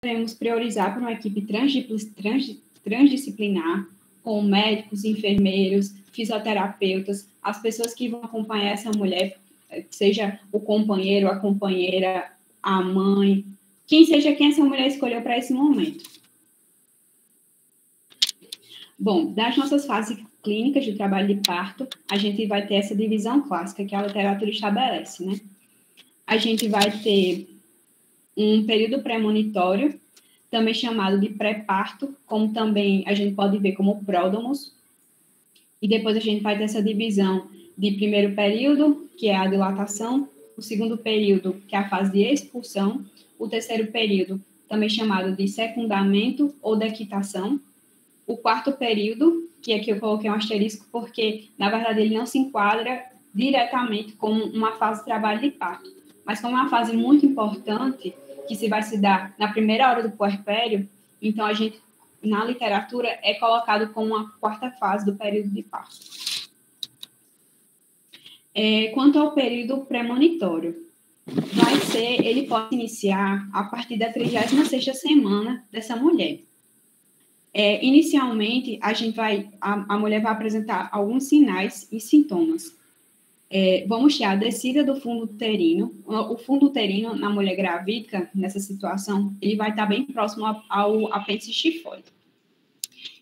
devemos priorizar para uma equipe transdisciplinar, com médicos, enfermeiros, fisioterapeutas, as pessoas que vão acompanhar essa mulher, seja o companheiro, a companheira, a mãe, quem seja quem essa mulher escolheu para esse momento. Bom, das nossas fases clínicas de trabalho de parto, a gente vai ter essa divisão clássica que a literatura estabelece, né? A gente vai ter um período premonitório, também chamado de pré-parto, como também a gente pode ver como pródomos. E depois a gente vai ter essa divisão de primeiro período, que é a dilatação, o segundo período, que é a fase de expulsão, o terceiro período, também chamado de secundamento ou dequitação, o quarto período, que aqui eu coloquei um asterisco porque, na verdade, ele não se enquadra diretamente como uma fase de trabalho de parto, mas como é uma fase muito importante, que se vai se dar na primeira hora do puerpério, então a gente, na literatura, é colocado como uma quarta fase do período de parto. Quanto ao período premonitório, ele pode iniciar a partir da 36ª semana dessa mulher. Inicialmente, a mulher vai apresentar alguns sinais e sintomas. Vamos ter a descida do fundo uterino. O fundo uterino, na mulher gravídica, nessa situação, ele vai estar bem próximo ao apêndice xifoide.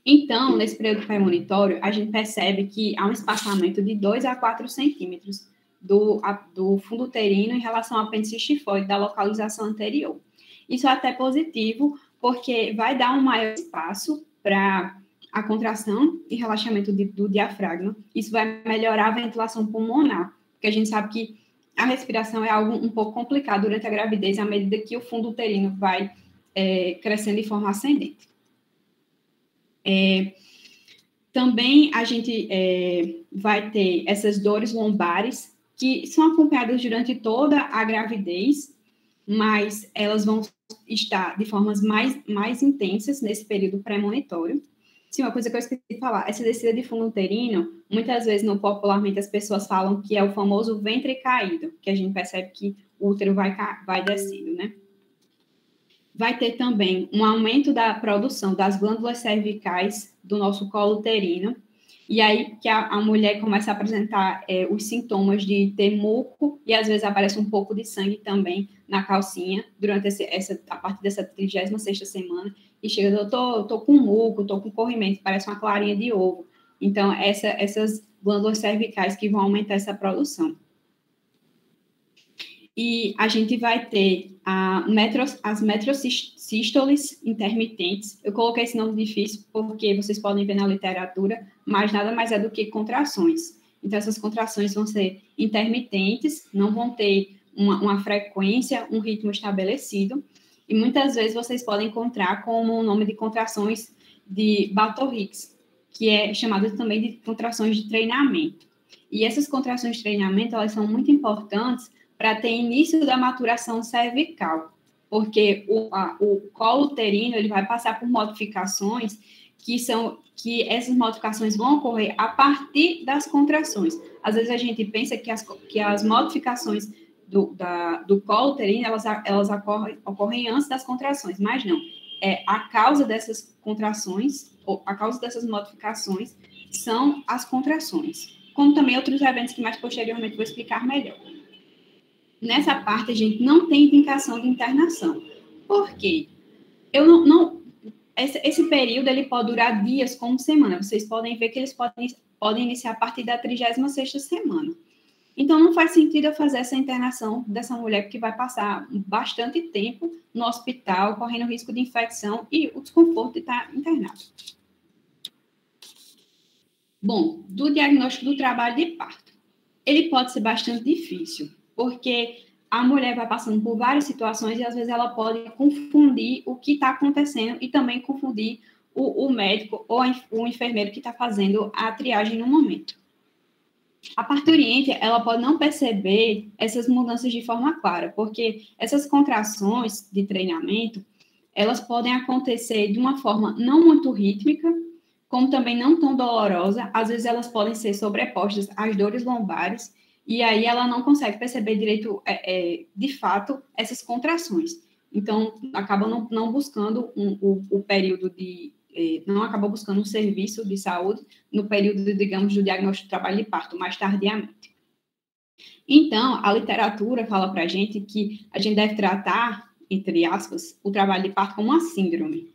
Então, nesse período premonitório, a gente percebe que há um espaçamento de 2 a 4 centímetros do fundo uterino em relação ao apêndice xifoide da localização anterior. Isso é até positivo, porque vai dar um maior espaço para a contração e relaxamento do diafragma. Isso vai melhorar a ventilação pulmonar, porque a gente sabe que a respiração é algo um pouco complicado durante a gravidez, à medida que o fundo uterino vai crescendo de forma ascendente. Também a gente vai ter essas dores lombares, que são acompanhadas durante toda a gravidez, mas elas vão estar de formas mais intensas nesse período premonitório. Sim, uma coisa que eu esqueci de falar, essa descida de fundo uterino, muitas vezes, popularmente, as pessoas falam que é o famoso ventre caído, que a gente percebe que o útero vai descendo, né? Vai ter também um aumento da produção das glândulas cervicais do nosso colo uterino, e aí que a mulher começa a apresentar os sintomas de ter muco, e às vezes aparece um pouco de sangue também na calcinha, durante a partir dessa 36ª semana, e chega, eu tô com muco, tô com corrimento, parece uma clarinha de ovo. Então, essas glândulas cervicais que vão aumentar essa produção. E a gente vai ter as metrosístoles intermitentes. Eu coloquei esse nome difícil porque vocês podem ver na literatura, mas nada mais é do que contrações. Então, essas contrações vão ser intermitentes, não vão ter uma frequência, um ritmo estabelecido, e muitas vezes vocês podem encontrar como o nome de contrações de Bartol-Hicks, que é chamado também de contrações de treinamento. E essas contrações de treinamento, elas são muito importantes para ter início da maturação cervical, porque o colo uterino ele vai passar por modificações que essas modificações vão ocorrer a partir das contrações. Às vezes a gente pensa que as modificações do colo uterino elas ocorrem antes das contrações, mas não. A causa dessas contrações, ou a causa dessas modificações, são as contrações, como também outros eventos que mais posteriormente vou explicar melhor. Nessa parte, a gente não tem indicação de internação. Por quê? Esse período ele pode durar dias como semana. Vocês podem ver que eles podem iniciar a partir da 36ª semana. Então, não faz sentido eu fazer essa internação dessa mulher que vai passar bastante tempo no hospital, correndo risco de infecção e o desconforto de estar internado. Bom, do diagnóstico do trabalho de parto. Ele pode ser bastante difícil, porque a mulher vai passando por várias situações e, às vezes, ela pode confundir o que está acontecendo e também confundir o médico ou o enfermeiro que está fazendo a triagem no momento. A parturiente, ela pode não perceber essas mudanças de forma clara, porque essas contrações de treinamento, elas podem acontecer de uma forma não muito rítmica, como também não tão dolorosa. Às vezes, elas podem ser sobrepostas às dores lombares, e aí ela não consegue perceber direito, de fato, essas contrações. então acaba não buscando o período de... não acaba buscando um serviço de saúde no período, digamos, do diagnóstico do trabalho de parto, mais tardiamente. Então, a literatura fala para a gente que a gente deve tratar, entre aspas, o trabalho de parto como uma síndrome,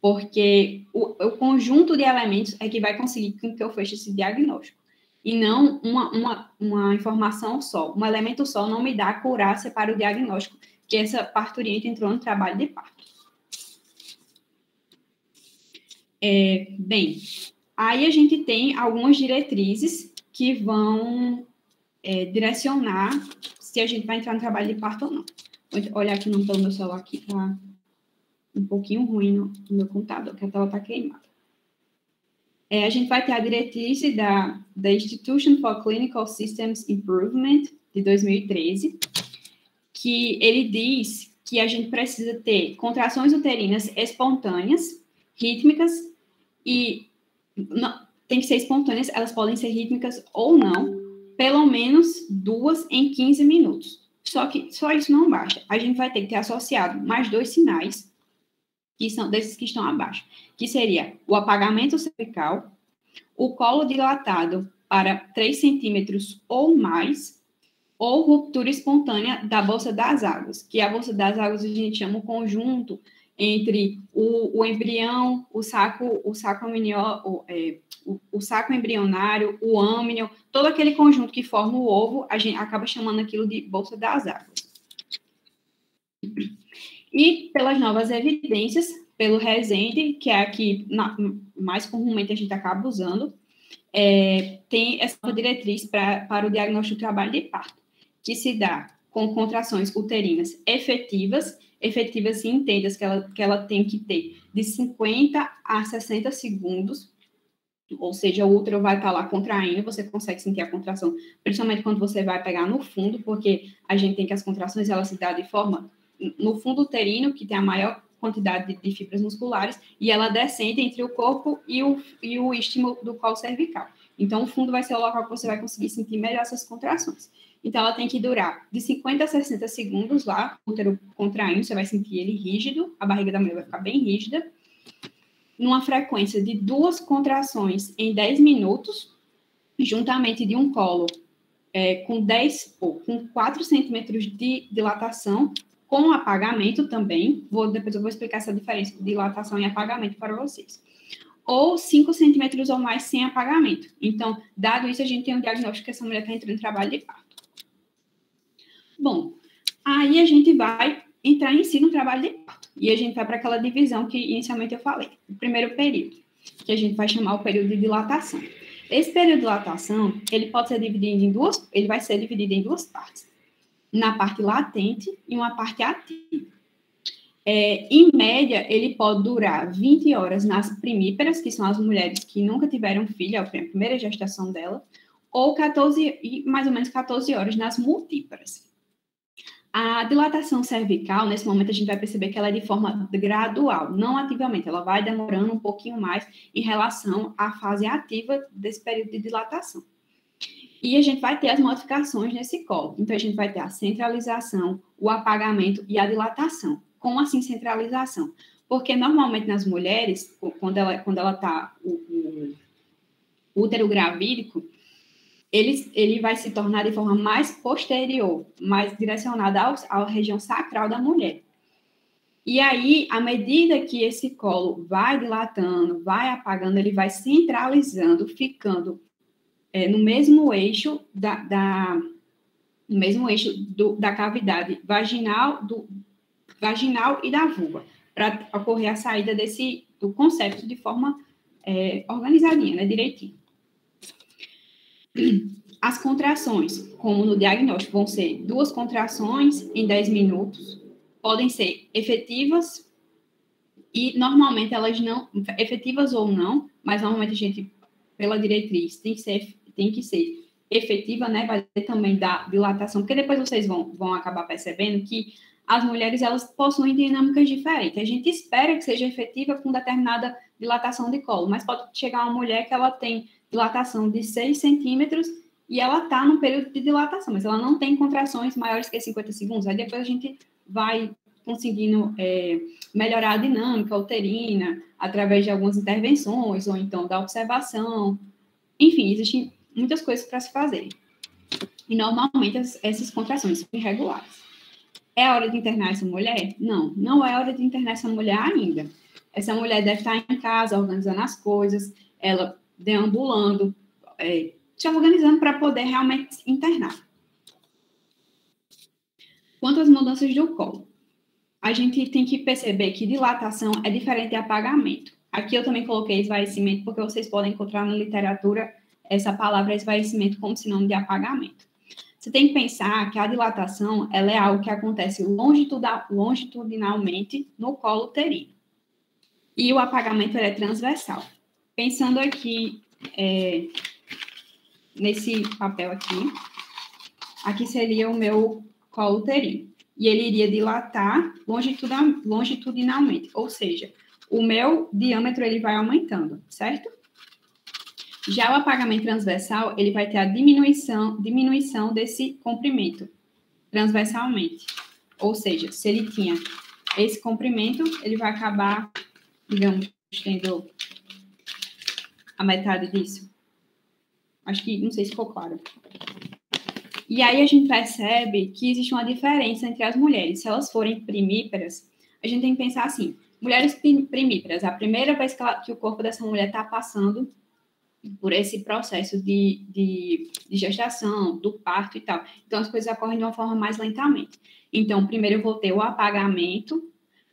porque o conjunto de elementos é que vai conseguir que eu feche esse diagnóstico, e não uma informação só. Um elemento só não me dá acurácia para o diagnóstico que essa parturiente entrou no trabalho de parto. Bem, aí a gente tem algumas diretrizes que vão direcionar se a gente vai entrar no trabalho de parto ou não. Vou olhar aqui no meu celular, aqui tá um pouquinho ruim no meu computador, que a tela está queimada. A gente vai ter a diretriz da Institution for Clinical Systems Improvement, de 2013, que ele diz que a gente precisa ter contrações uterinas espontâneas, rítmicas, e não, tem que ser espontâneas, elas podem ser rítmicas ou não, pelo menos 2 em 15 minutos. Só que só isso não basta. A gente vai ter que ter associado mais 2 sinais, que são desses que estão abaixo, que seria o apagamento cervical, o colo dilatado para 3 centímetros ou mais, ou ruptura espontânea da bolsa das águas, que a bolsa das águas a gente chama o conjunto entre o embrião, o saco embrionário, o âmnio, todo aquele conjunto que forma o ovo, a gente acaba chamando aquilo de bolsa das águas. E pelas novas evidências, pelo Rezende, que é a que mais comumente a gente acaba usando, tem essa diretriz para o diagnóstico do trabalho de parto, que se dá com contrações uterinas efetivas se entendas que ela tem que ter de 50 a 60 segundos, ou seja, o útero vai estar lá contraindo, você consegue sentir a contração, principalmente quando você vai pegar no fundo, porque a gente tem que as contrações, elas se dão de forma no fundo uterino, que tem a maior quantidade de fibras musculares, e ela descende entre o corpo e o istmo do colo cervical. Então, o fundo vai ser o local que você vai conseguir sentir melhor essas contrações. Então, ela tem que durar de 50 a 60 segundos lá, o útero contraindo, você vai sentir ele rígido, a barriga da mulher vai ficar bem rígida, numa frequência de 2 contrações em 10 minutos, juntamente de um colo com 4 centímetros de dilatação, com apagamento também. Depois eu vou explicar essa diferença de dilatação e apagamento para vocês. Ou 5 centímetros ou mais sem apagamento. Então, dado isso, a gente tem um diagnóstico que essa mulher está entrando em trabalho de parto. Bom, aí a gente vai entrar em si no trabalho de parto. E a gente vai para aquela divisão que inicialmente eu falei. O primeiro período, que a gente vai chamar o período de dilatação. Esse período de dilatação, ele pode ser dividido ele vai ser dividido em 2 partes. Na parte latente e uma parte ativa. Em média, ele pode durar 20 horas nas primíparas, que são as mulheres que nunca tiveram filho, é a primeira gestação dela, ou mais ou menos 14 horas nas multíparas. A dilatação cervical, nesse momento, a gente vai perceber que ela é de forma gradual, não ativamente. Ela vai demorando um pouquinho mais em relação à fase ativa desse período de dilatação. E a gente vai ter as modificações nesse colo. Então, a gente vai ter a centralização, o apagamento e a dilatação. Como assim centralização? Porque, normalmente, nas mulheres, quando ela está o útero gravídico, ele vai se tornar de forma mais posterior, mais direcionada à região sacral da mulher. E aí, à medida que esse colo vai dilatando, vai apagando, ele vai centralizando, ficando no mesmo eixo da cavidade vaginal e da vulva, para ocorrer a saída do concepto de forma organizadinha, né, direitinho. As contrações, como no diagnóstico, vão ser 2 contrações em 10 minutos, podem ser efetivas e normalmente elas não, efetivas ou não, mas normalmente a gente, pela diretriz, tem que ser efetiva, né? Vai ter também da dilatação, porque depois vocês vão acabar percebendo que as mulheres, elas possuem dinâmicas diferentes. A gente espera que seja efetiva com determinada dilatação de colo, mas pode chegar uma mulher que ela tem dilatação de 6 centímetros e ela está num período de dilatação, mas ela não tem contrações maiores que 50 segundos. Aí depois a gente vai conseguindo melhorar a dinâmica uterina através de algumas intervenções, ou então da observação. Enfim, existem muitas coisas para se fazer. E, normalmente, essas contrações são irregulares. É hora de internar essa mulher? Não, não é hora de internar essa mulher ainda. Essa mulher deve estar em casa, organizando as coisas, ela deambulando, se organizando para poder realmente internar. Quanto às mudanças do colo, a gente tem que perceber que dilatação é diferente de apagamento. Aqui eu também coloquei esvaecimento, porque vocês podem encontrar na literatura essa palavra esvaecimento como sinônimo de apagamento. Você tem que pensar que a dilatação ela é algo que acontece longitudinalmente no colo uterino. E o apagamento é transversal. Pensando aqui nesse papel aqui seria o meu colo uterino. E ele iria dilatar longitudinalmente, ou seja, o meu diâmetro ele vai aumentando, certo? Já o apagamento transversal, ele vai ter a diminuição desse comprimento transversalmente. Ou seja, se ele tinha esse comprimento, ele vai acabar, digamos, tendo a metade disso. Acho que, não sei se ficou claro. E aí a gente percebe que existe uma diferença entre as mulheres. Se elas forem primíparas, a gente tem que pensar assim, mulheres primíparas, a primeira vez que o corpo dessa mulher está passando por esse processo de gestação, do parto e tal. Então, as coisas ocorrem de uma forma mais lentamente. Então, primeiro eu vou ter o apagamento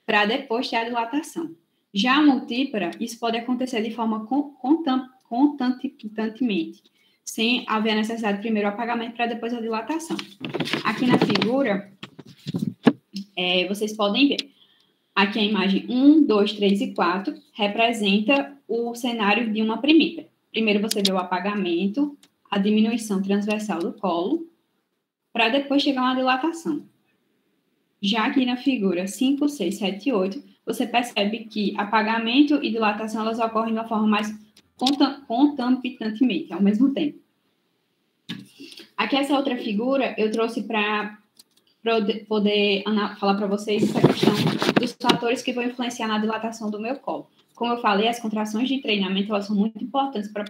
para depois ter a dilatação. Já a multípara, isso pode acontecer de forma constantemente, sem haver a necessidade de primeiro o apagamento para depois a dilatação. Aqui na figura, vocês podem ver. Aqui a imagem 1, 2, 3 e 4 representa o cenário de uma primípara. Primeiro você vê o apagamento, a diminuição transversal do colo, para depois chegar a uma dilatação. Já aqui na figura 5, 6, 7 e 8, você percebe que apagamento e dilatação elas ocorrem de uma forma mais concomitantemente, ao mesmo tempo. Aqui essa outra figura eu trouxe para poder falar para vocês essa questão dos fatores que vão influenciar na dilatação do meu colo. Como eu falei, as contrações de treinamento elas são muito importantes para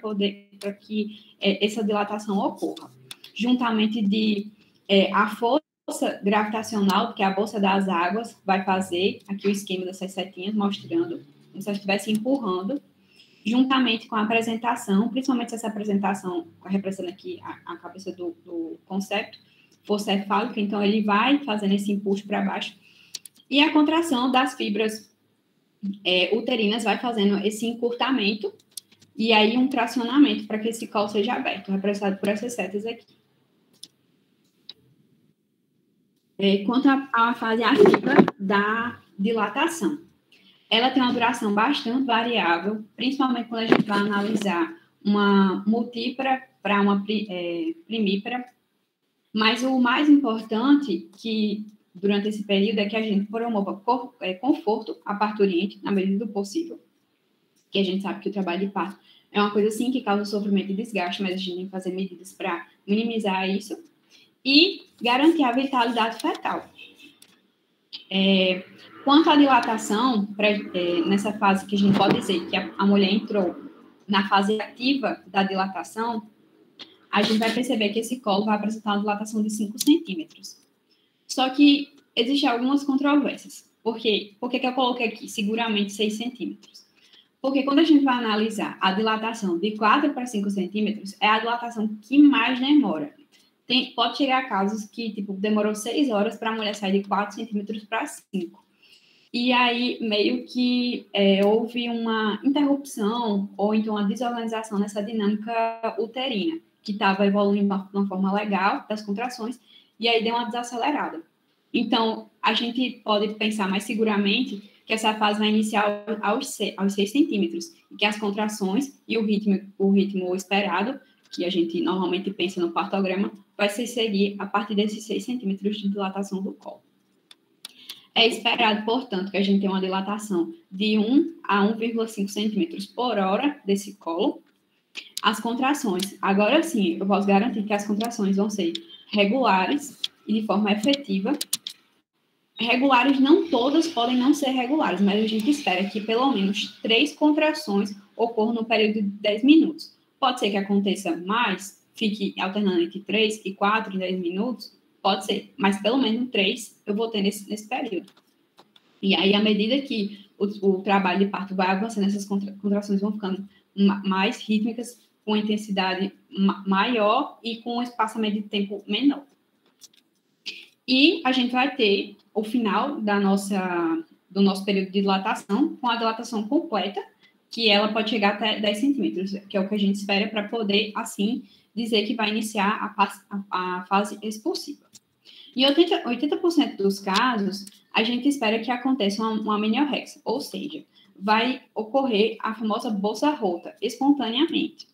que essa dilatação ocorra. Juntamente a força gravitacional, que a bolsa das águas vai fazer, aqui o esquema dessas setinhas mostrando, como se ela estivesse empurrando, juntamente com a apresentação, principalmente essa apresentação, representando aqui a cabeça do concepto, força cefálica, então ele vai fazendo esse impulso para baixo, e a contração das fibras uterinas vai fazendo esse encurtamento e aí um tracionamento para que esse colo seja aberto, representado por essas setas aqui. Quanto à fase ativa da dilatação, ela tem uma duração bastante variável, principalmente quando a gente vai analisar uma multípara para uma primípara, mas o mais importante que durante esse período é que a gente promova conforto à parturiente, na medida do possível, que a gente sabe que o trabalho de parto é uma coisa assim que causa sofrimento e desgaste, mas a gente tem que fazer medidas para minimizar isso e garantir a vitalidade fetal. Quanto à dilatação, nessa fase que a gente pode dizer que a mulher entrou na fase ativa da dilatação, a gente vai perceber que esse colo vai apresentar uma dilatação de 5 centímetros. Só que existem algumas controvérsias. Por que eu coloquei aqui seguramente 6 centímetros? Porque quando a gente vai analisar a dilatação de 4 para 5 centímetros, é a dilatação que mais demora. Pode chegar a casos que demorou 6 horas para a mulher sair de 4 centímetros para 5. E aí, meio que houve uma interrupção ou então uma desorganização nessa dinâmica uterina, que estava evoluindo de uma forma legal das contrações, e aí deu uma desacelerada. Então, a gente pode pensar mais seguramente que essa fase vai iniciar aos 6 centímetros, e que as contrações e o ritmo esperado, que a gente normalmente pensa no partograma, vai se seguir a partir desses 6 centímetros de dilatação do colo. É esperado, portanto, que a gente tenha uma dilatação de 1 a 1,5 centímetros por hora desse colo. As contrações, agora sim, eu posso garantir que as contrações vão ser regulares e de forma efetiva. regulares, não todas podem não ser regulares, mas a gente espera que pelo menos 3 contrações ocorram no período de 10 minutos. Pode ser que aconteça mais, fique alternando entre 3 e 4 em 10 minutos, pode ser, mas pelo menos 3 eu vou ter nesse período. E aí, à medida que o trabalho de parto vai avançando, essas contrações vão ficando mais rítmicas, com intensidade maior e com um espaçamento de tempo menor. E a gente vai ter o final do nosso período de dilatação, com a dilatação completa, que ela pode chegar até 10 centímetros, que é o que a gente espera para poder, assim, dizer que vai iniciar a fase expulsiva. Em 80% dos casos, a gente espera que aconteça uma amniorexia, ou seja, vai ocorrer a famosa bolsa rota, espontaneamente.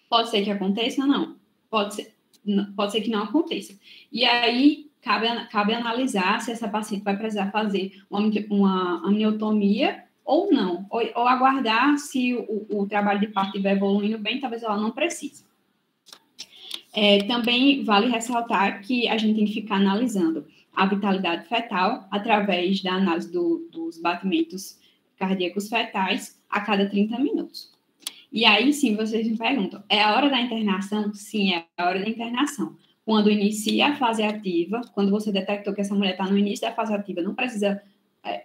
Pode ser que aconteça ou não. Pode ser que não aconteça. E aí, cabe analisar se essa paciente vai precisar fazer uma amniotomia ou não. Ou aguardar se o trabalho de parto estiver evoluindo bem, talvez ela não precise. Também vale ressaltar que a gente tem que ficar analisando a vitalidade fetal através da análise dos batimentos cardíacos fetais a cada 30 minutos. E aí, sim, vocês me perguntam, é a hora da internação? Sim, é a hora da internação. Quando inicia a fase ativa, quando você detectou que essa mulher está no início da fase ativa, não precisa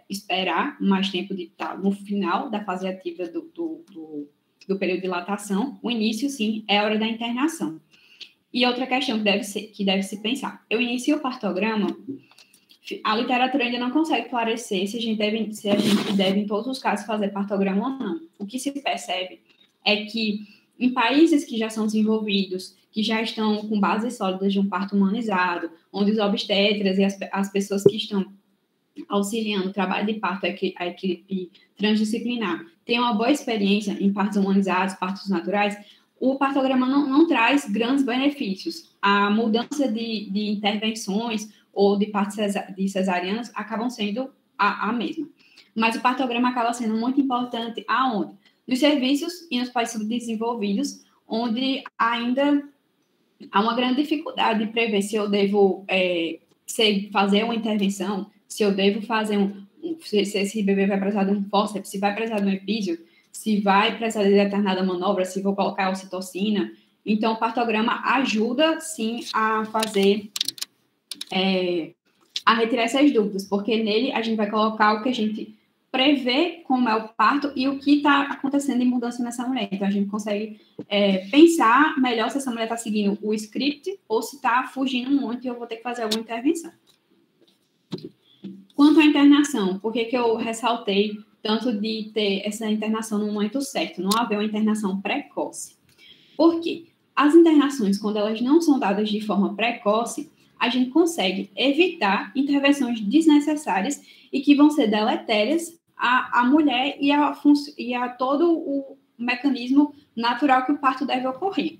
esperar mais tempo de estar no final da fase ativa do período de dilatação. O início, sim, é a hora da internação. E outra questão que deve se pensar. Eu inicio o partograma, a literatura ainda não consegue esclarecer se a gente deve, em todos os casos, fazer partograma ou não. O que se percebe é que em países que já são desenvolvidos, que já estão com bases sólidas de um parto humanizado, onde os obstetras e as pessoas que estão auxiliando o trabalho de parto, a equipe transdisciplinar, têm uma boa experiência em partos humanizados, partos naturais, o partograma não traz grandes benefícios. A mudança de intervenções ou de partos de cesarianas acabam sendo a mesma. Mas o partograma acaba sendo muito importante aonde? Nos serviços e nos países subdesenvolvidos, onde ainda há uma grande dificuldade de prever se eu devo fazer uma intervenção, se eu devo fazer se esse bebê vai precisar de um fórceps, se vai precisar de um epísio, se vai precisar de determinada manobra, se vou colocar ocitocina. Então, o partograma ajuda, sim, a fazer, a retirar essas dúvidas, porque nele a gente vai colocar o que a gente prevê como é o parto e o que está acontecendo em mudança nessa mulher. Então, a gente consegue pensar melhor se essa mulher está seguindo o script ou se está fugindo muito e eu vou ter que fazer alguma intervenção. Quanto à internação, por que eu ressaltei tanto de ter essa internação no momento certo, não haver uma internação precoce? Porque as internações, quando elas não são dadas de forma precoce, a gente consegue evitar intervenções desnecessárias e que vão ser deletérias à mulher e a todo o mecanismo natural que o parto deve ocorrer.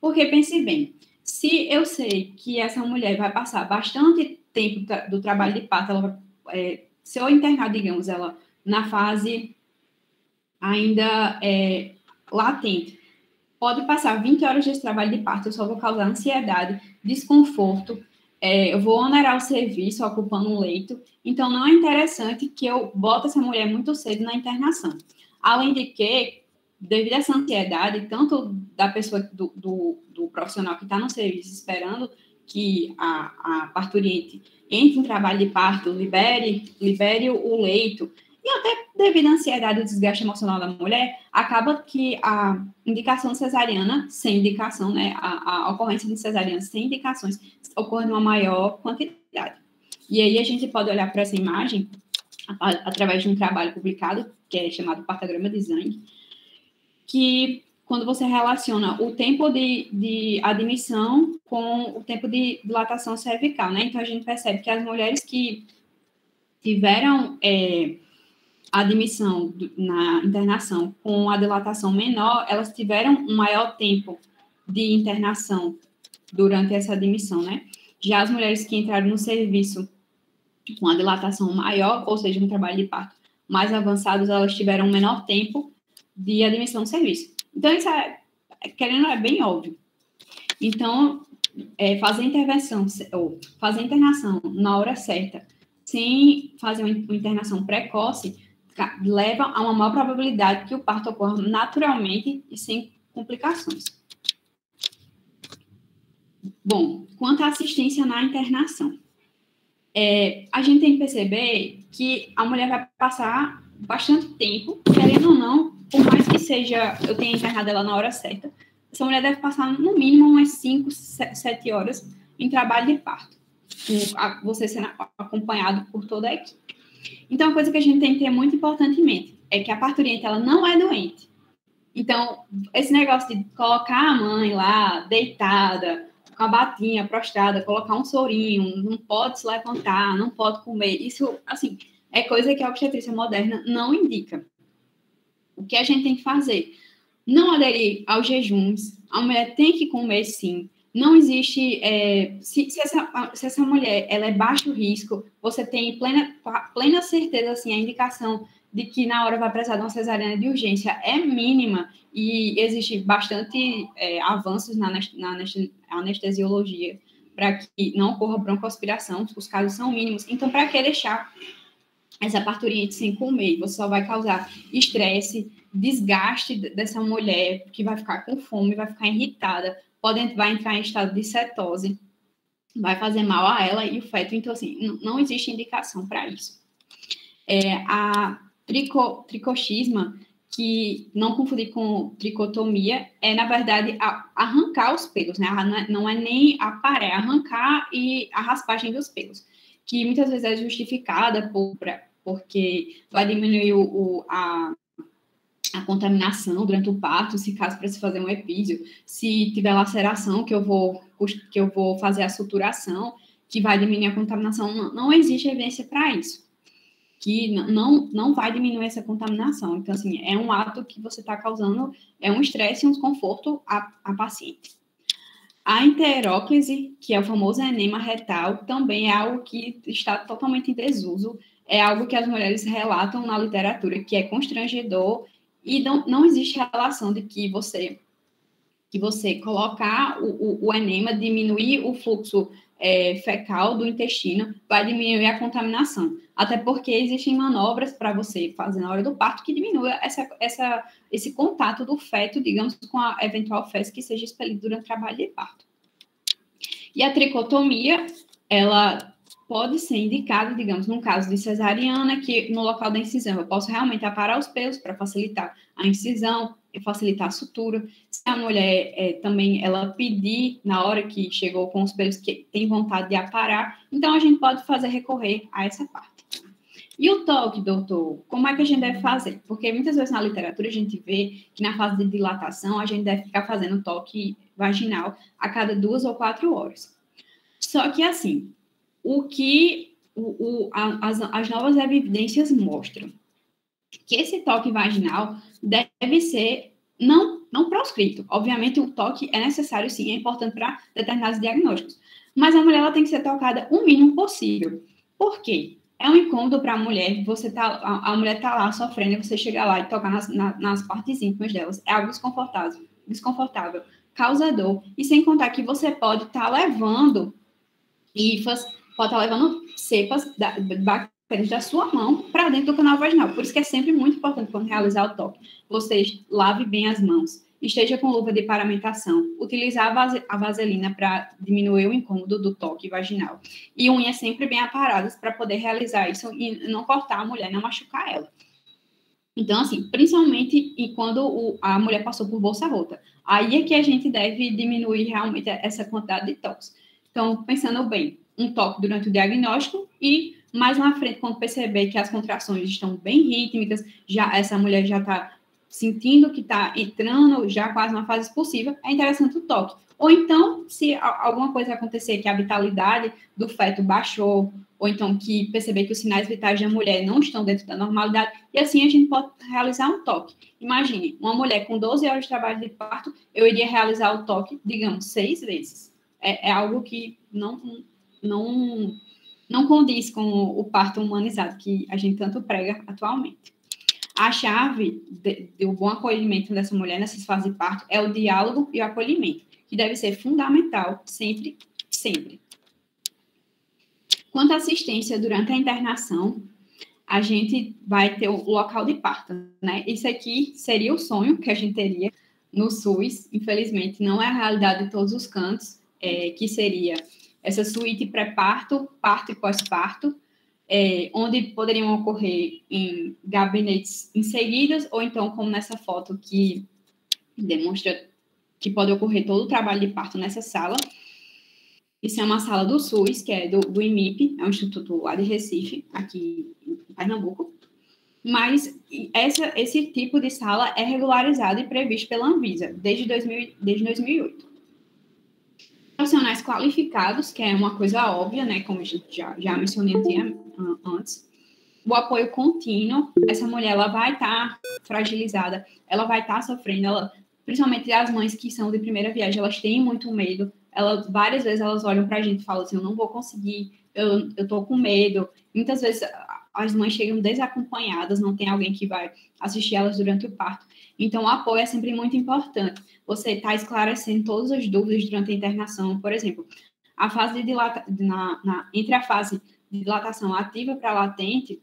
Porque, pense bem, se eu sei que essa mulher vai passar bastante tempo do trabalho de parto, se eu internar, digamos, ela na fase ainda latente, pode passar 20 horas de trabalho de parto, eu só vou causar ansiedade, desconforto, eu vou onerar o serviço ocupando um leito, então não é interessante que eu bote essa mulher muito cedo na internação. Além de que, devido a essa ansiedade, tanto da pessoa, do profissional que está no serviço esperando que a parturiente entre em trabalho de parto, libere o leito, e até devido à ansiedade e desgaste emocional da mulher, acaba que a indicação cesariana, sem indicação, né, a ocorrência de cesariana sem indicações, ocorre numa maior quantidade. E aí a gente pode olhar para essa imagem através de um trabalho publicado, que é chamado Partograma de Zhang, que quando você relaciona o tempo de admissão com o tempo de dilatação cervical, né? Então, a gente percebe que as mulheres que tiveram admissão na internação com a dilatação menor, elas tiveram um maior tempo de internação durante essa admissão, né? Já as mulheres que entraram no serviço com a dilatação maior, ou seja, um trabalho de parto mais avançado, elas tiveram um menor tempo de admissão no serviço. Então, isso querendo é bem óbvio. Então, fazer intervenção, ou fazer internação na hora certa, sem fazer uma internação precoce, leva a uma maior probabilidade que o parto ocorra naturalmente e sem complicações. Bom, quanto à assistência na internação, a gente tem que perceber que a mulher vai passar bastante tempo, querendo ou não, por mais que seja, eu tenha internado ela na hora certa, essa mulher deve passar no mínimo umas 5, 7 horas em trabalho de parto, com você sendo acompanhado por toda a equipe. Então, a coisa que a gente tem que ter muito importante em mente é que a parturiente, ela não é doente. Então, esse negócio de colocar a mãe lá, deitada, com a batinha prostrada, colocar um sorinho, não pode se levantar, não pode comer, isso, assim, é coisa que a obstetrícia moderna não indica. O que a gente tem que fazer? Não aderir aos jejuns, a mulher tem que comer sim. Não existe, se essa mulher ela é baixo risco, você tem plena certeza, assim, a indicação de que na hora vai precisar de uma cesariana de urgência é mínima e existe bastante avanços na anestesiologia para que não ocorra broncoaspiração, os casos são mínimos. Então, para que deixar essa parturiente sem comer? Você só vai causar estresse, desgaste dessa mulher, que vai ficar com fome, vai ficar irritada, vai entrar em estado de cetose, vai fazer mal a ela e o feto. Então, assim, não existe indicação para isso. A tricochisma, que não confundir com tricotomia, na verdade, arrancar os pelos, né? Não é nem aparar, é arrancar e a raspagem dos pelos, que muitas vezes é justificada porque vai diminuir a contaminação durante o parto, se caso precise fazer um epísio, se tiver laceração, que eu vou fazer a suturação, que vai diminuir a contaminação. Não existe evidência para isso, que não vai diminuir essa contaminação. Então, assim, é um ato que você está causando, é um estresse e um desconforto à paciente. A enteróclise, que é o famoso enema retal, também é algo que está totalmente em desuso, é algo que as mulheres relatam na literatura, que é constrangedor, e não existe relação de que você colocar o enema, diminuir o fluxo fecal do intestino, vai diminuir a contaminação. Até porque existem manobras para você fazer na hora do parto que diminua esse contato do feto, digamos, com a eventual fezes que seja expelido durante o trabalho de parto. E a tricotomia, ela pode ser indicada, digamos, num caso de cesariana, que no local da incisão eu posso realmente aparar os pelos para facilitar a incisão e facilitar a sutura. Se a mulher também ela pedir na hora que chegou com os pelos que tem vontade de aparar, então a gente pode recorrer a essa parte. E o toque, doutor, como é que a gente deve fazer? Porque muitas vezes na literatura a gente vê que na fase de dilatação a gente deve ficar fazendo toque vaginal a cada 2 ou 4 horas. Só que assim, as novas evidências mostram que esse toque vaginal deve ser não proscrito. Obviamente, o toque é necessário, sim, é importante para determinados diagnósticos. Mas a mulher ela tem que ser tocada o mínimo possível. Por quê? É um incômodo para a mulher, a mulher está lá sofrendo, e você chegar lá e tocar nas partes íntimas delas. É algo desconfortável, causador. E sem contar que você pode estar levando hifas, pode estar levando cepas, bactérias da sua mão para dentro do canal vaginal. Por isso que é sempre muito importante, quando realizar o toque, você lave bem as mãos, esteja com luva de paramentação, utilizar a vaselina para diminuir o incômodo do toque vaginal. E unhas sempre bem aparadas para poder realizar isso e não cortar a mulher, não machucar ela. Então, assim, principalmente quando a mulher passou por bolsa rota. Aí é que a gente deve diminuir realmente essa quantidade de toques. Então, pensando bem, um toque durante o diagnóstico e mais na frente, quando perceber que as contrações estão bem rítmicas, essa mulher já está sentindo que está entrando já quase na fase expulsiva, é interessante o toque. Ou então, se alguma coisa acontecer que a vitalidade do feto baixou, ou então que perceber que os sinais vitais da mulher não estão dentro da normalidade, e assim a gente pode realizar um toque. Imagine, uma mulher com 12 horas de trabalho de parto, eu iria realizar o toque, digamos, 6 vezes. É algo que não condiz com o parto humanizado que a gente tanto prega atualmente. A chave do bom acolhimento dessa mulher nessas fases de parto é o diálogo e o acolhimento, que deve ser fundamental sempre, sempre. Quanto à assistência durante a internação, a gente vai ter o local de parto, né? Isso aqui seria o sonho que a gente teria no SUS, infelizmente não é a realidade de todos os cantos, que seria essa suíte pré-parto, parto e pós-parto, onde poderiam ocorrer em gabinetes em seguidas, ou então, como nessa foto que demonstra que pode ocorrer todo o trabalho de parto nessa sala. Isso é uma sala do SUS, que é do IMIP, é um instituto lá de Recife, aqui em Pernambuco. Mas esse tipo de sala é regularizado e previsto pela Anvisa desde 2008. Profissionais qualificados, que é uma coisa óbvia, né, como a gente já mencionei antes. O apoio contínuo, essa mulher ela vai estar fragilizada, ela vai estar sofrendo, principalmente as mães que são de primeira viagem, elas têm muito medo, várias vezes elas olham para a gente e falam assim, eu não vou conseguir, eu estou com medo. Muitas vezes as mães chegam desacompanhadas, não tem alguém que vai assistir elas durante o parto. Então, o apoio é sempre muito importante. Você está esclarecendo todas as dúvidas durante a internação. Por exemplo, a fase de entre a fase de dilatação ativa para latente,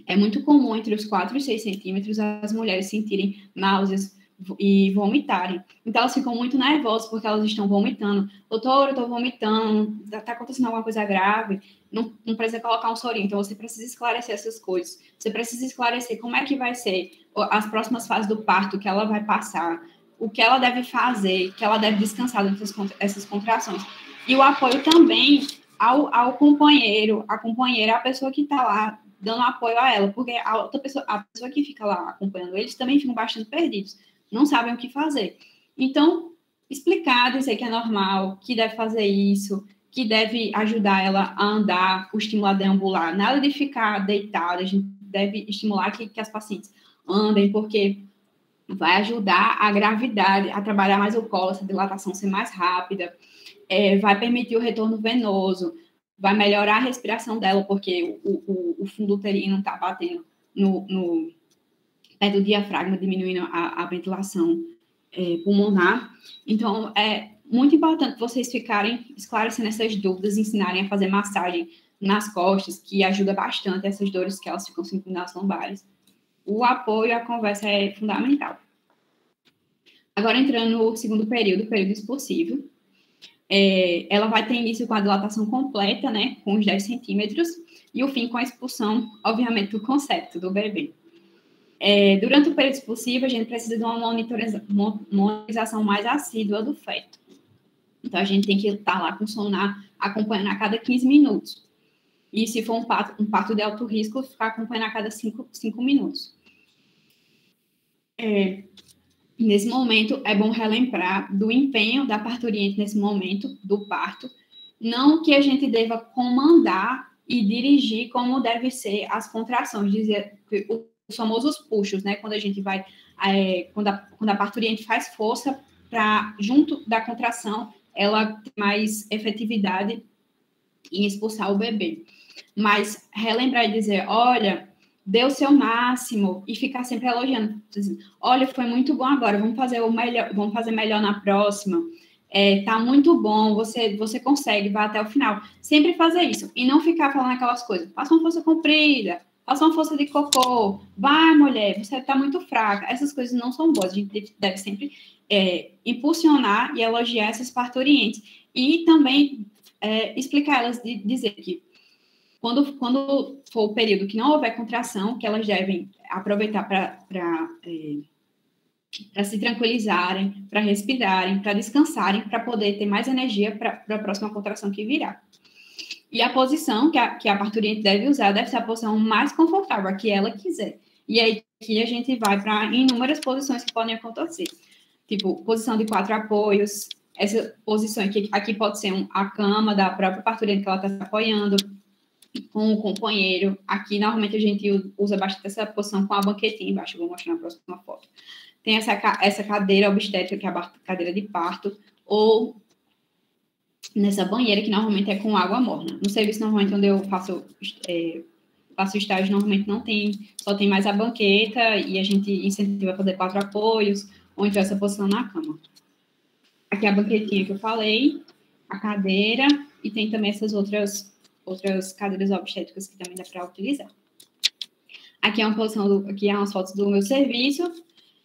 é muito comum entre os 4 e 6 centímetros as mulheres sentirem náuseas e vomitarem. Então, elas ficam muito nervosas porque elas estão vomitando. Doutora, eu estou vomitando, está acontecendo alguma coisa grave, não precisa colocar um sorinho. Então, você precisa esclarecer essas coisas. Você precisa esclarecer como é que vai ser as próximas fases do parto, que ela vai passar, o que ela deve fazer, que ela deve descansar durante essas contrações. E o apoio também ao companheiro, a companheira, a pessoa que está lá dando apoio a ela, porque a pessoa que fica lá acompanhando eles também ficam bastante perdidos, não sabem o que fazer. Então, explicar, dizer que é normal, que deve fazer isso, que deve ajudar ela a andar, o estimular a deambular, nada de ficar deitada, a gente deve estimular que as pacientes andem, porque vai ajudar a gravidade, a trabalhar mais o colo, essa dilatação ser mais rápida, vai permitir o retorno venoso, vai melhorar a respiração dela, porque o fundo uterino está batendo perto do diafragma, diminuindo a ventilação pulmonar. Então, é muito importante vocês ficarem esclarecendo essas dúvidas, ensinarem a fazer massagem nas costas, que ajuda bastante essas dores que elas ficam sentindo nas lombares. O apoio à conversa é fundamental. Agora, entrando no segundo período expulsivo, ela vai ter início com a dilatação completa, né, com os 10 centímetros, e o fim com a expulsão, obviamente, do concepto do bebê. Durante o período expulsivo, a gente precisa de uma monitorização mais assídua do feto. Então, a gente tem que estar lá com o sonar, acompanhando a cada 15 minutos. E se for um parto de alto risco, ficar acompanhando a cada 5 minutos. Nesse momento, é bom relembrar do empenho da parturiente nesse momento do parto, não que a gente deva comandar e dirigir como deve ser as contrações, dizer que os famosos puxos, né, quando a gente vai, quando a parturiente faz força para, junto da contração, ela tem mais efetividade em expulsar o bebê. Mas relembrar e dizer, olha, dê o seu máximo e ficar sempre elogiando. Olha, foi muito bom agora, vamos fazer melhor na próxima. Tá muito bom, você consegue, vai até o final. Sempre fazer isso e não ficar falando aquelas coisas. Faça uma força comprida, faça uma força de cocô. Vai, mulher, você tá muito fraca. Essas coisas não são boas. A gente deve sempre impulsionar e elogiar essas parturientes. E também explicar elas, dizer que quando for o período que não houver contração, que elas devem aproveitar para se tranquilizarem, para respirarem, para descansarem, para poder ter mais energia para a próxima contração que virá. E a posição que a parturiente deve usar deve ser a posição mais confortável, a que ela quiser. E aí que a gente vai para inúmeras posições que podem acontecer. Tipo, posição de 4 apoios, essa posição aqui pode ser a cama da própria parturiente que ela está se apoiando, com o companheiro. Aqui, normalmente, a gente usa bastante essa posição com a banquetinha embaixo. Vou mostrar na próxima foto. Tem essa cadeira obstétrica, que é a cadeira de parto, ou nessa banheira, que normalmente é com água morna. No serviço, normalmente, onde eu faço estágio, normalmente não tem, só tem mais a banqueta, e a gente incentiva a fazer 4 apoios, ou então essa posição na cama. Aqui é a banquetinha que eu falei, a cadeira, e tem também essas outras outras cadeiras obstétricas que também dá para utilizar. Aqui é uma posição, aqui é umas fotos do meu serviço.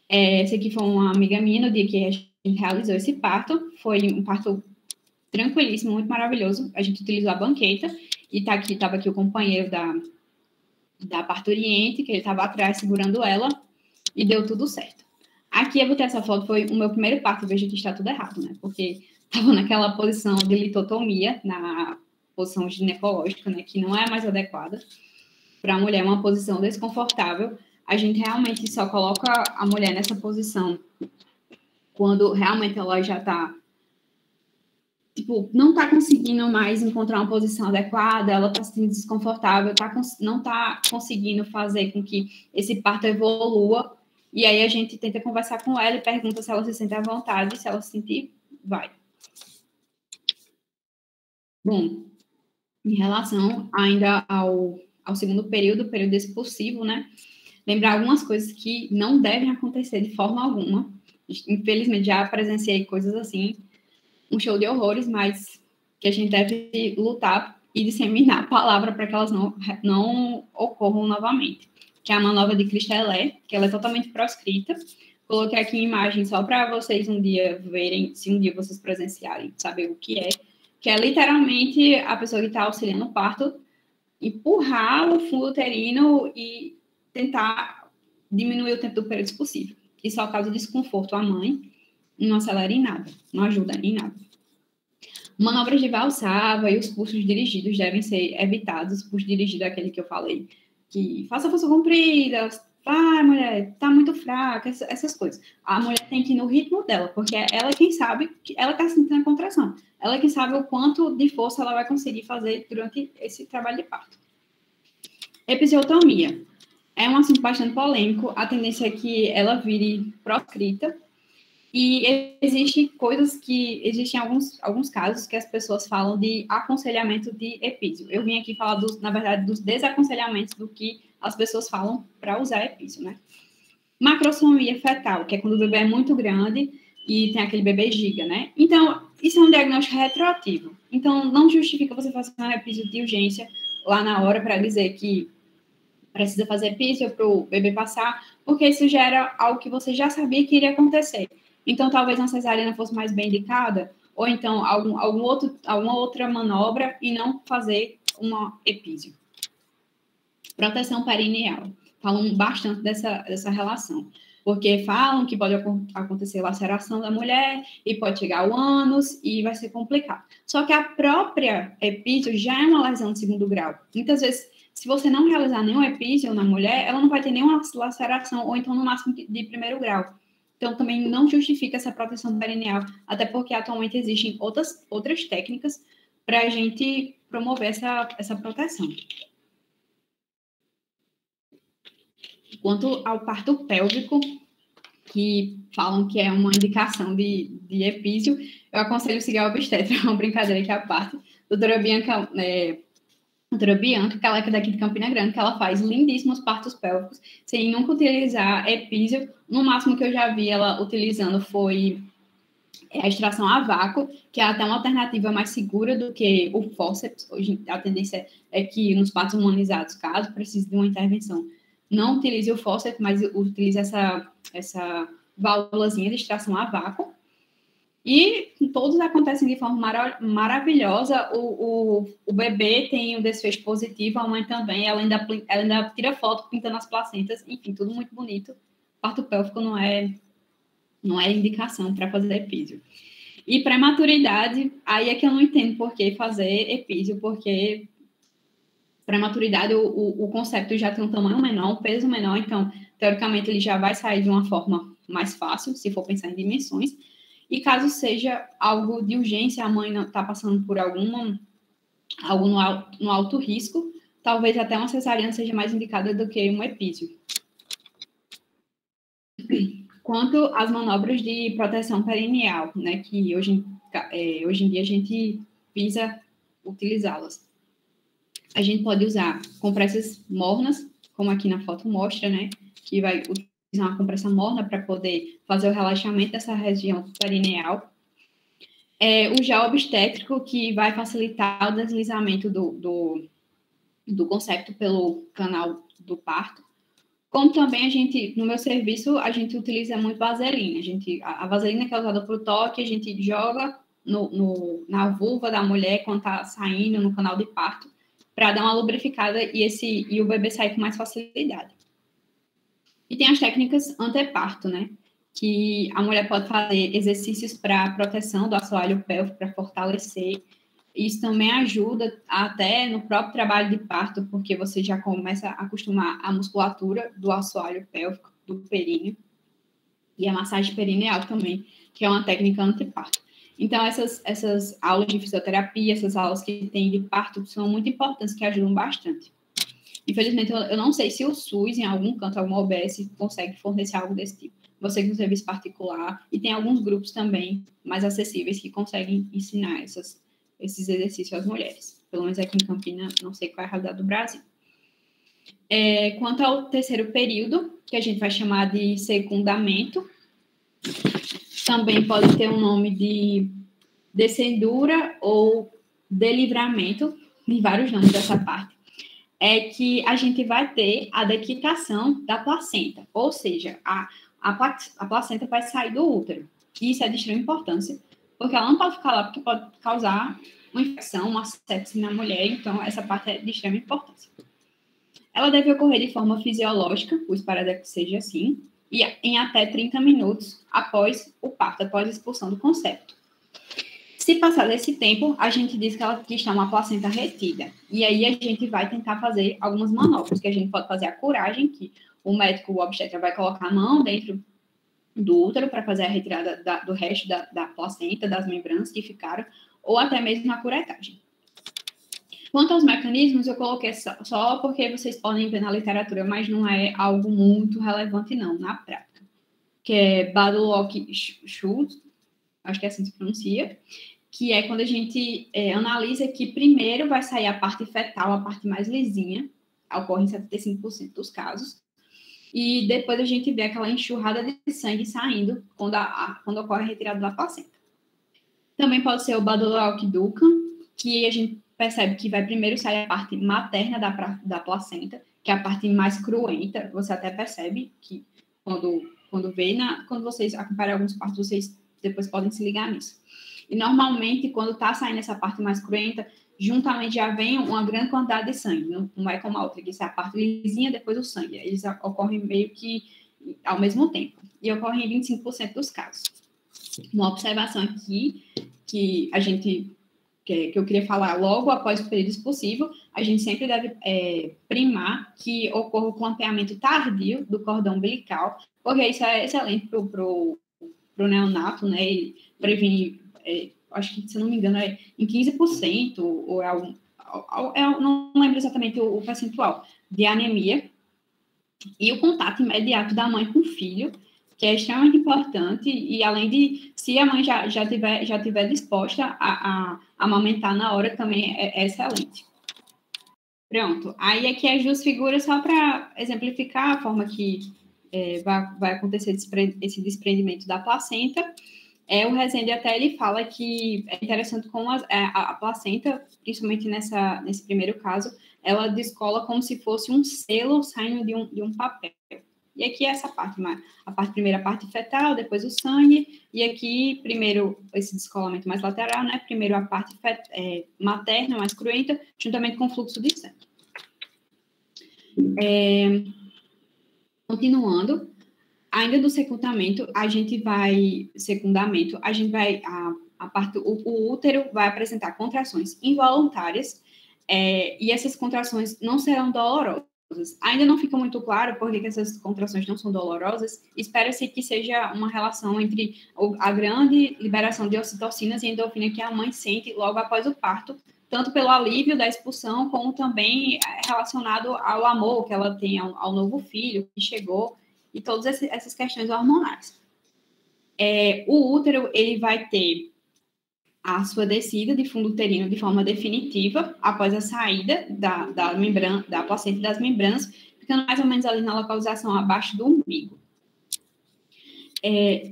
Esse aqui foi uma amiga minha no dia que a gente realizou esse parto. Foi um parto tranquilíssimo, muito maravilhoso. A gente utilizou a banqueta e estava aqui o companheiro da parturiente, que ele estava atrás segurando ela, e deu tudo certo. Aqui eu botei essa foto, foi o meu primeiro parto, vejo que está tudo errado, né? Porque estava naquela posição de litotomia, na posição ginecológica, né? Que não é a mais adequada para a mulher, uma posição desconfortável. A gente realmente só coloca a mulher nessa posição quando realmente ela já está, tipo, não está conseguindo mais encontrar uma posição adequada, ela está se sentindo desconfortável, não está conseguindo fazer com que esse parto evolua, e aí a gente tenta conversar com ela e pergunta se ela se sente à vontade, se ela se sentir, vai. Bom, em relação ainda ao segundo período, o período expulsivo, né? Lembrar algumas coisas que não devem acontecer de forma alguma. Infelizmente, já presenciei coisas assim, um show de horrores, mas que a gente deve lutar e disseminar a palavra para que elas não ocorram novamente. Que é a manobra de Christelé, que ela é totalmente proscrita. Coloquei aqui imagem só para vocês um dia verem, se um dia vocês presenciarem, saber o que é literalmente a pessoa que está auxiliando o parto empurrar o fundo uterino e tentar diminuir o tempo do período possível. Isso só causa desconforto à mãe, não acelera em nada, não ajuda em nada. Manobras de Valsalva e os pulsos dirigidos devem ser evitados. O pulso dirigido é aquele que eu falei, que faça força comprida, vai, mulher, tá muito fraca, essas coisas. A mulher tem que ir no ritmo dela, porque ela é quem sabe que ela está sentindo a contração. Ela é quem sabe o quanto de força ela vai conseguir fazer durante esse trabalho de parto. Episiotomia. É um assunto bastante polêmico. A tendência é que ela vire proscrita. E existem alguns casos que as pessoas falam de aconselhamento de epísio. Eu vim aqui falar, na verdade, dos desaconselhamentos do que as pessoas falam para usar epísio, né? Macrosomia fetal, que é quando o bebê é muito grande e tem aquele bebê giga, né? Então, isso é um diagnóstico retroativo. Então, não justifica você fazer um epísio de urgência lá na hora para dizer que precisa fazer epísio para o bebê passar, porque isso já era algo que você já sabia que iria acontecer. Então, talvez uma cesariana fosse mais bem indicada, ou então alguma outra manobra e não fazer uma epísio. Proteção perineal. Falam bastante dessa relação, porque falam que pode acontecer laceração da mulher e pode chegar ao ânus e vai ser complicado. Só que a própria epísio já é uma lesão de segundo grau. Muitas vezes, se você não realizar nenhum epísio na mulher, ela não vai ter nenhuma laceração, ou então no máximo de primeiro grau. Então, também não justifica essa proteção perineal, até porque atualmente existem outras técnicas para a gente promover essa proteção. Quanto ao parto pélvico, que falam que é uma indicação de epísio, eu aconselho seguir a obstetra, é uma brincadeira que é a parte. Doutora Bianca, que ela é daqui de Campina Grande, que ela faz lindíssimos partos pélvicos, sem nunca utilizar epísio. No máximo que eu já vi ela utilizando foi a extração a vácuo, que é até uma alternativa mais segura do que o fórceps. Hoje a tendência é que nos partos humanizados, caso precise de uma intervenção, não utilize o fórceps, mas utilize essa válvulazinha de extração a vácuo. E todos acontecem de forma maravilhosa. O bebê tem um desfecho positivo, a mãe também. Ela ainda tira foto pintando as placentas. Enfim, tudo muito bonito. Parto pélvico não é indicação para fazer epísio. E prematuridade, aí é que eu não entendo por que fazer epísio, porque prematuridade, o concepto já tem um tamanho menor, um peso menor, então, teoricamente, ele já vai sair de uma forma mais fácil, se for pensar em dimensões. E caso seja algo de urgência, a mãe está passando por algo no alto risco, talvez até uma cesariana seja mais indicada do que um epísio. Quanto às manobras de proteção perineal, né, que hoje em dia a gente visa utilizá-las. A gente pode usar compressas mornas, como aqui na foto mostra, né, que vai utilizar uma compressa morna para poder fazer o relaxamento dessa região perineal. O gel obstétrico, que vai facilitar o deslizamento do concepto pelo canal do parto. Como também no meu serviço, a gente utiliza muito vaselina. A vaselina que é usada para o toque, a gente joga na vulva da mulher quando está saindo no canal de parto, para dar uma lubrificada e o bebê sair com mais facilidade. E tem as técnicas anteparto, né? Que a mulher pode fazer exercícios para proteção do assoalho pélvico, para fortalecer. Isso também ajuda até no próprio trabalho de parto, porque você já começa a acostumar a musculatura do assoalho pélvico, do períneo, e a massagem perineal também, que é uma técnica anteparto. Então, essas aulas de fisioterapia, essas aulas que tem de parto, são muito importantes, que ajudam bastante. Infelizmente, eu não sei se o SUS, em algum canto, alguma OBS, consegue fornecer algo desse tipo. Você que é um serviço particular, e tem alguns grupos também mais acessíveis que conseguem ensinar esses exercícios às mulheres. Pelo menos aqui em Campinas, não sei qual é a realidade do Brasil. Quanto ao terceiro período, que a gente vai chamar de secundamento, também pode ter um nome de descendura ou delivramento, tem vários nomes dessa parte, é que a gente vai ter a dequitação da placenta, ou seja, a placenta vai sair do útero. E isso é de extrema importância, porque ela não pode ficar lá, porque pode causar uma infecção, uma sepse na mulher, então essa parte é de extrema importância. Ela deve ocorrer de forma fisiológica, o esperado é que seja assim, e em até 30 minutos após o parto, após a expulsão do concepto. Se passar desse tempo, a gente diz que está uma placenta retida. E aí a gente vai tentar fazer algumas manobras, que a gente pode fazer a curagem, que o médico, o obstetra, vai colocar a mão dentro do útero para fazer a retirada do resto da placenta, das membranas que ficaram, ou até mesmo a curetagem. Quanto aos mecanismos, eu coloquei só porque vocês podem ver na literatura, mas não é algo muito relevante, não, na prática. Que é Badlock-Schultz, acho que é assim que se pronuncia, que é quando a gente analisa que primeiro vai sair a parte fetal, a parte mais lisinha, ocorre em 75% dos casos, e depois a gente vê aquela enxurrada de sangue saindo quando ocorre a retirada da placenta. Também pode ser o Badlock-Duncan, que a gente percebe que vai primeiro sair a parte materna da placenta, que é a parte mais cruenta. Você até percebe que quando vocês acompanham alguns partos, vocês depois podem se ligar nisso. E normalmente, quando está saindo essa parte mais cruenta, juntamente já vem uma grande quantidade de sangue. Não é como a outra, que é a parte lisinha, depois o sangue. Eles ocorrem meio que ao mesmo tempo. E ocorrem em 25% dos casos. Uma observação aqui que eu queria falar logo após o período expulsivo, a gente sempre deve primar que ocorra o clampeamento tardio do cordão umbilical, porque isso é excelente para o neonato, né? E previne, acho que, se eu não me engano, em 15%, ou não lembro exatamente o percentual, de anemia, e o contato imediato da mãe com o filho, que é extremamente importante, e além de, se a mãe já tiver disposta a amamentar na hora, também é excelente. Pronto. Aí aqui as duas figuras só para exemplificar a forma que vai acontecer esse desprendimento da placenta. O Rezende até ele fala que é interessante como a placenta, principalmente nesse primeiro caso, ela descola como se fosse um selo saindo de um papel. E aqui essa parte, primeira parte fetal, depois o sangue, e aqui primeiro esse descolamento mais lateral, né? Primeiro a parte materna, mais cruenta, juntamente com o fluxo de sangue. Continuando, ainda do secundamento, o útero vai apresentar contrações involuntárias, e essas contrações não serão dolorosas. Ainda não fica muito claro por que essas contrações não são dolorosas. Espera-se que seja uma relação entre a grande liberação de ocitocinas e endorfina que a mãe sente logo após o parto, tanto pelo alívio da expulsão, como também relacionado ao amor que ela tem ao novo filho que chegou, e todas essas questões hormonais. O útero ele vai ter a sua descida de fundo uterino de forma definitiva após a saída da placenta e das membranas, ficando mais ou menos ali na localização abaixo do umbigo.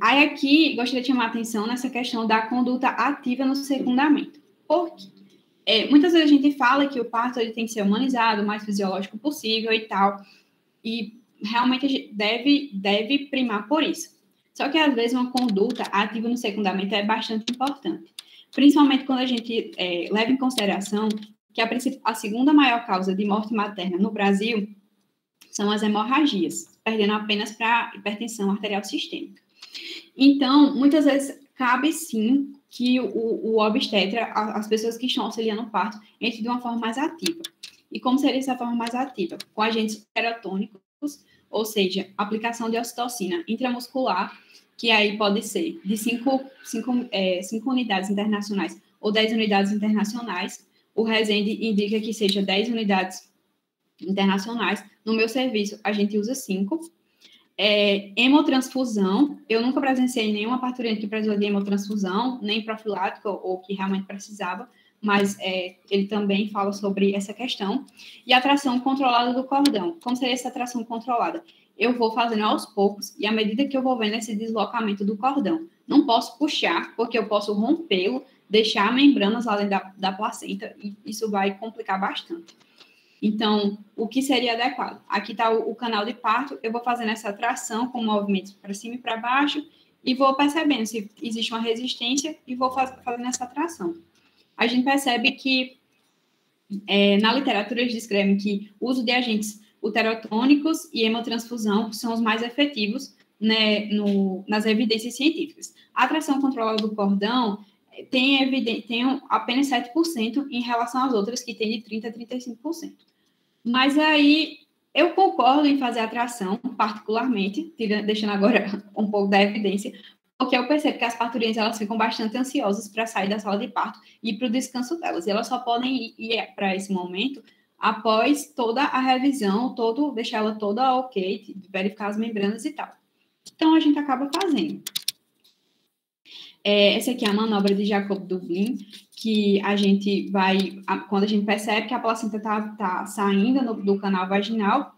Aí aqui, gostaria de chamar a atenção nessa questão da conduta ativa no secundamento. Por quê? Muitas vezes a gente fala que o parto ele tem que ser humanizado, o mais fisiológico possível e tal, e realmente a gente deve primar por isso. Só que, às vezes, uma conduta ativa no secundamento é bastante importante, principalmente quando a gente leva em consideração que a segunda maior causa de morte materna no Brasil são as hemorragias, perdendo apenas para hipertensão arterial sistêmica. Então, muitas vezes, cabe sim que o obstetra, as pessoas que estão auxiliando o parto, entre de uma forma mais ativa. E como seria essa forma mais ativa? Com agentes serotônicos, ou seja, aplicação de ocitocina intramuscular, que aí pode ser de 5 unidades internacionais ou 10 unidades internacionais. O Resende indica que seja 10 unidades internacionais. No meu serviço, a gente usa 5. Hemotransfusão, eu nunca presenciei nenhuma parturiente que precisou de hemotransfusão, nem profilática ou que realmente precisava, mas ele também fala sobre essa questão. E a tração controlada do cordão. Como seria essa tração controlada? Eu vou fazendo aos poucos, e à medida que eu vou vendo esse deslocamento do cordão, não posso puxar, porque eu posso rompê-lo, deixar membranas além da placenta, e isso vai complicar bastante. Então, o que seria adequado? Aqui está o canal de parto, eu vou fazendo essa tração com movimentos para cima e para baixo, e vou percebendo se existe uma resistência, e vou fazendo essa tração. A gente percebe que, na literatura, eles descrevem que o uso de agentes uterotônicos e hemotransfusão são os mais efetivos, né, nas evidências científicas. A tração controlada do cordão tem apenas 7% em relação às outras, que tem de 30% a 35%. Mas aí eu concordo em fazer a tração, particularmente, deixando agora um pouco da evidência, porque eu percebo que as parturientes elas ficam bastante ansiosas para sair da sala de parto e ir para o descanso delas. E elas só podem ir para esse momento após toda a revisão, deixar ela toda ok, verificar as membranas e tal. Então, a gente acaba fazendo. Essa aqui é a manobra de Jacob-Dublin, que a gente vai, quando a gente percebe que a placenta está saindo do canal vaginal,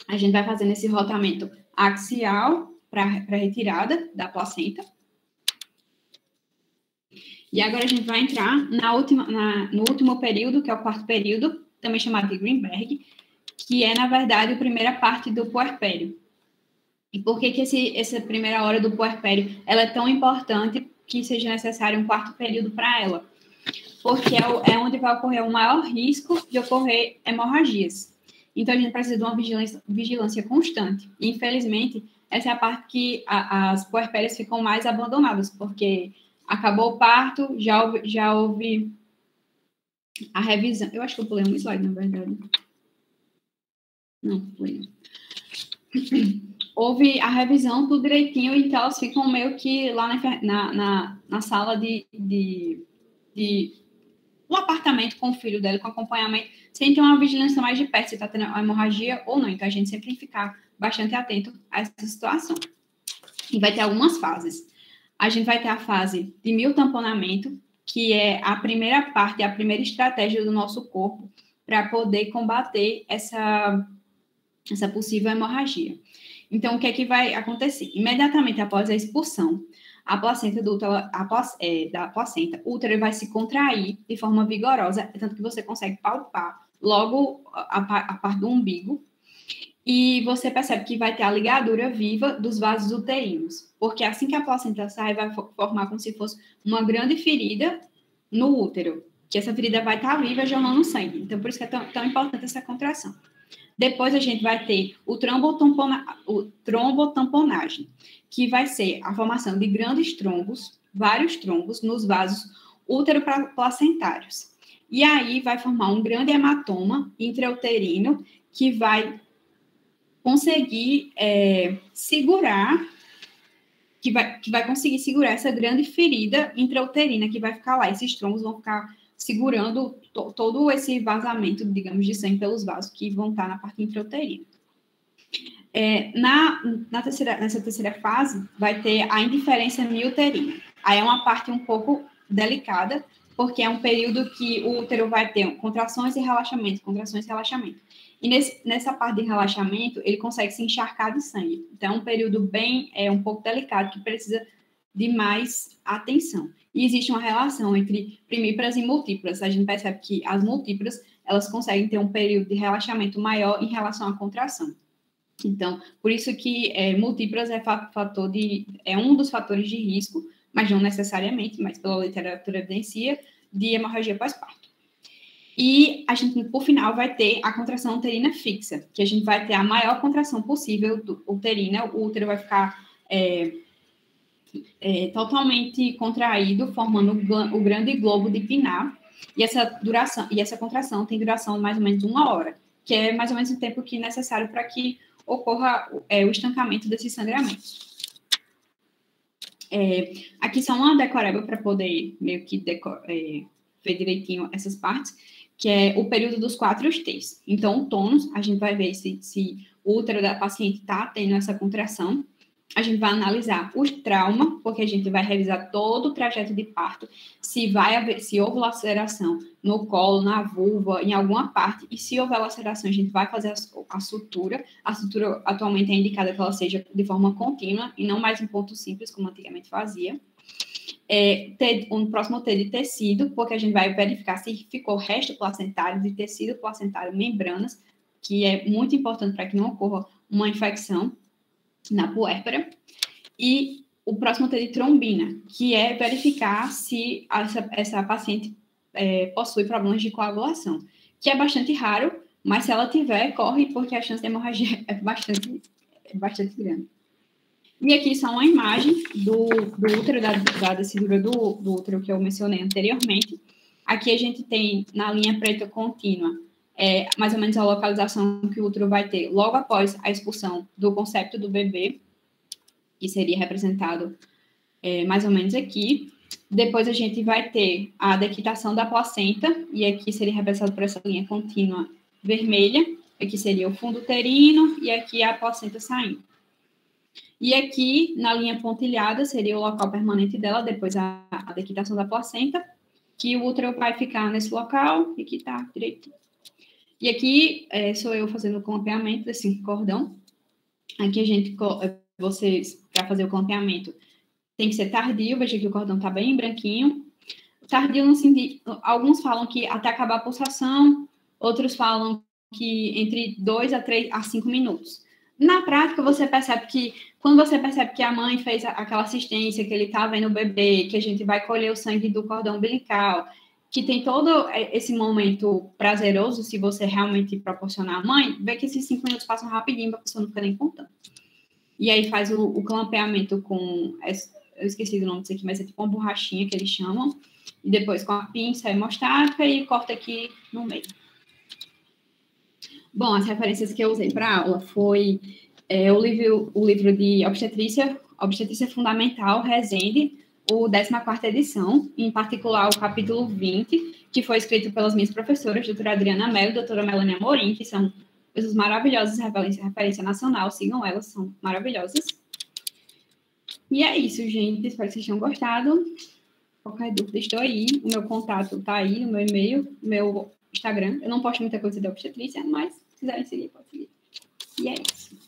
a gente vai fazendo esse rotamento axial para retirada da placenta. E agora a gente vai entrar no último período, que é o quarto período, também chamado de Greenberg, que é, na verdade, a primeira parte do puerpério. E por que essa primeira hora do puerpério ela é tão importante que seja necessário um quarto período para ela? Porque é onde vai ocorrer o maior risco de ocorrer hemorragias. Então, a gente precisa de uma vigilância constante. E, infelizmente, essa é a parte que as puerpérias ficam mais abandonadas, porque acabou o parto, já houve a revisão. Eu acho que eu pulei um slide, na verdade. Não, pulei. Houve a revisão, tudo direitinho, então elas ficam meio que lá na sala de um apartamento com o filho dela, com acompanhamento, sem ter uma vigilância mais de perto, se está tendo uma hemorragia ou não. Então, a gente sempre tem que ficar bastante atento a essa situação. E vai ter algumas fases. A gente vai ter a fase de miotamponamento, que é a primeira parte, a primeira estratégia do nosso corpo para poder combater essa possível hemorragia. Então, o que é que vai acontecer? Imediatamente após a expulsão, a placenta da placenta, o útero vai se contrair de forma vigorosa, tanto que você consegue palpar logo a parte do umbigo, e você percebe que vai ter a ligadura viva dos vasos uterinos, porque assim que a placenta sai, vai formar como se fosse uma grande ferida no útero, que essa ferida vai estar viva jorrando sangue. Então, por isso que é tão importante essa contração. Depois a gente vai ter o trombotamponagem, que vai ser a formação de grandes trombos, vários trombos nos vasos útero-placentários. E aí vai formar um grande hematoma intrauterino que vai conseguir segurar, que vai conseguir segurar essa grande ferida intrauterina que vai ficar lá. Esses trombos vão ficar segurando todo esse vazamento, digamos, de sangue pelos vasos que vão estar na parte intrauterina. Nessa terceira fase, vai ter a indiferença miuterina. Aí é uma parte um pouco delicada, porque é um período que o útero vai ter contrações e relaxamento, contrações e relaxamento. E nessa parte de relaxamento, ele consegue se encharcar de sangue. Então, é um período um pouco delicado, que precisa de mais atenção. E existe uma relação entre primíparas e multíparas. A gente percebe que as multíparas, elas conseguem ter um período de relaxamento maior em relação à contração. Então, por isso que multíparas é um dos fatores de risco, mas não necessariamente, mas pela literatura evidencia, de hemorragia pós-parto. E a gente, por final, vai ter a contração uterina fixa, que a gente vai ter a maior contração possível uterina, o útero vai ficar totalmente contraído, formando o grande globo de Pinat, e essa contração tem duração de mais ou menos 1 hora, que é mais ou menos o tempo que é necessário para que ocorra o estancamento desses sangramentos. Aqui só uma decoreba para poder meio que ver direitinho essas partes, que é o período dos 4 T's. Então, o tônus, a gente vai ver se o útero da paciente está tendo essa contração. A gente vai analisar o trauma, porque a gente vai revisar todo o trajeto de parto, se houve laceração no colo, na vulva, em alguma parte, e se houver laceração, a gente vai fazer a sutura. A sutura atualmente é indicada que ela seja de forma contínua e não mais em ponto simples, como antigamente fazia. Um próximo T de tecido, porque a gente vai verificar se ficou resto placentário, de tecido placentário, membranas, que é muito importante para que não ocorra uma infecção na puérpera. E o próximo T de trombina, que é verificar se essa paciente possui problemas de coagulação, que é bastante raro, mas se ela tiver, corre, porque a chance de hemorragia é bastante grande. E aqui só uma imagem do útero, da descidura do útero que eu mencionei anteriormente. Aqui a gente tem, na linha preta contínua, mais ou menos a localização que o útero vai ter logo após a expulsão do concepto do bebê, que seria representado mais ou menos aqui. Depois a gente vai ter a dequitação da placenta, e aqui seria representado por essa linha contínua vermelha. Aqui seria o fundo uterino, e aqui a placenta saindo. E aqui, na linha pontilhada, seria o local permanente dela, depois a dequitação da placenta, que o útero vai ficar nesse local, e aqui está direitinho. E aqui sou eu fazendo o clampeamento desse cordão. Aqui vocês, para fazer o clampeamento, tem que ser tardio, veja que o cordão está bem branquinho. Tardio, alguns falam que até acabar a pulsação, outros falam que entre 2 a 5 minutos. Na prática, quando você percebe que a mãe fez aquela assistência, que ele está vendo o bebê, que a gente vai colher o sangue do cordão umbilical, que tem todo esse momento prazeroso, se você realmente proporcionar à mãe, vê que esses 5 minutos passam rapidinho, a pessoa não fica nem contando. E aí faz o clampeamento com, eu esqueci do nome disso aqui, mas é tipo uma borrachinha que eles chamam, e depois com a pinça hemostática e corta aqui no meio. Bom, as referências que eu usei para a aula foi o livro de Obstetrícia Fundamental, Resende, o 14ª edição, em particular o capítulo 20, que foi escrito pelas minhas professoras, doutora Adriana Mello e doutora Melania Amorim, que são pessoas maravilhosas, referência nacional, sigam elas, são maravilhosas. E é isso, gente, espero que vocês tenham gostado. Qualquer dúvida, estou aí, o meu contato está aí, o meu e-mail, o meu Instagram. Eu não posto muita coisa de obstetrícia, mas se quiserem seguir, pode seguir. E é isso.